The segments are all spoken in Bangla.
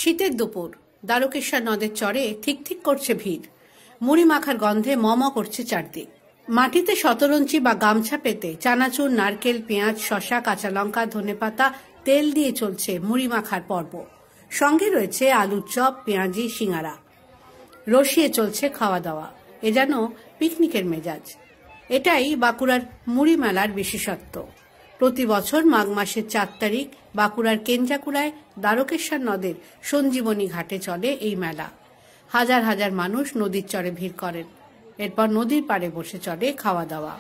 শীতের দুপুর, দ্বারকেশ্বর নদের চরে ঠিক ঠিক করছে ভিড়। মুড়ি মাখার গন্ধে মম করছে চারদিক। মাটিতে শতরঞ্চি বা গামছা পেতে চানাচুর, নারকেল, পেঁয়াজ, শশা, কাঁচা লঙ্কা, ধনেপাতা, তেল দিয়ে চলছে মুড়ি মাখার পর্ব। সঙ্গে রয়েছে আলুর চপ, পেঁয়াজি, সিঙ্গারা। রসিয়ে চলছে খাওয়া দাওয়া। এ যেন পিকনিকের মেজাজ। এটাই বাঁকুড়ার মুড়ি মেলার বিশেষত্ব। প্রতি বছর মাঘ মাসের 4 তারিখ বাঁকুড়ার কেঞ্জাকুড়ায় দ্বারকেশ্বর নদের সঞ্জীবনী ঘাটে চলে এই মেলা। হাজার হাজার মানুষ নদীর চরে ভিড় করেন। এরপর নদীর পাড়ে বসে চলে খাওয়া দাওয়া।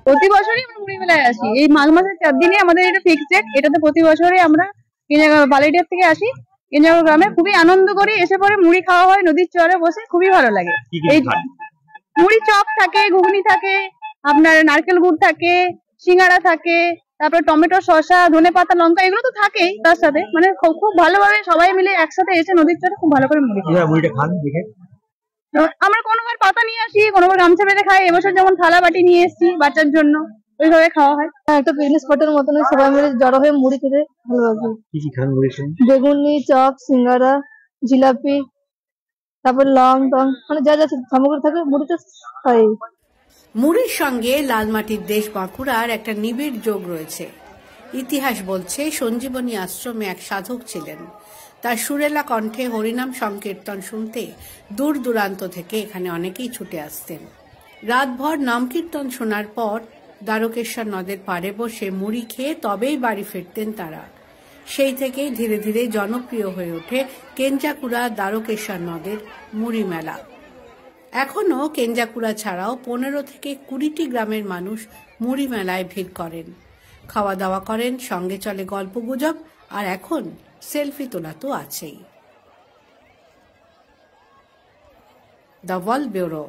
প্রতি বছরই আমরা মুড়ি মেলায় আসি। এই মাঘ মাসের 4 দিনে আমাদের এটা ফিক্সড ডেট। এটাতে প্রতি বছরই আমরা বালিডিয়ার থেকে আসি। কেঞ্জাকুড়া গ্রামে খুবই আনন্দ করি। এসে পরে মুড়ি খাওয়া হয় নদীর চরে বসে, খুবই ভালো লাগে। এই মুড়ি চপ থাকে, ঘুগনি থাকে, আপনার নারকেল গুড় থাকে, সিঙ্গারা থাকে, তারপরে টমেটো, শসা, ধনেপাতা, লঙ্কা এগুলো তো থাকেই। তার সাথে মানে খুব ভালোভাবে সবাই মিলে একসাথে এসে নদীর চরে খুব ভালো করে মুড়িটা খান। আমরা কোনোবার পাতা নিয়ে আসি, কোনোবার গামছা বেঁধে খাই। এবছর যেমন থালা বাটি নিয়ে এসেছি বাচ্চার জন্য, ওইভাবে খাওয়া হয়। একটা পিকনিক স্পটের মতন সবাই মিলে জড়ো হয়ে মুড়ি খেতে ভালো লাগে। কি কি খান মুড়ি? বেগুনি, চপ, সিঙ্গারা, জিলাপি, তারপর লং টং, মানে যা যা সামগ্রী থাকে মুড়িতে খাই। মুড়ির সঙ্গে লাল মাটির দেশ বাঁকুড়ার একটা নিবিড় যোগ রয়েছে। ইতিহাস বলছে সঞ্জীবনী আশ্রমে এক সাধক ছিলেন। তার সুরেলা কণ্ঠে হরিনাম সংকীর্তন শুনতে দূর দূরান্ত থেকে এখানে অনেকেই ছুটে আসতেন। রাতভর নাম কীর্তন শোনার পর দ্বারকেশ্বর নদের পাড়ে বসে মুড়ি খেয়ে তবেই বাড়ি ফিরতেন তারা। সেই থেকেই ধীরে ধীরে জনপ্রিয় হয়ে ওঠে কেঞ্জাকুড়া দ্বারকেশ্বর নদের মুড়ি মেলা। এখনো কেঞ্জাকুড়া ছাড়াও 15 থেকে 20টি গ্রামের মানুষ মুড়ি মেলায় ভিড় করেন, খাওয়া দাওয়া করেন, সঙ্গে চলে গল্পগুজব, আর এখন সেলফি তোলা তো আছেই। The world bureau.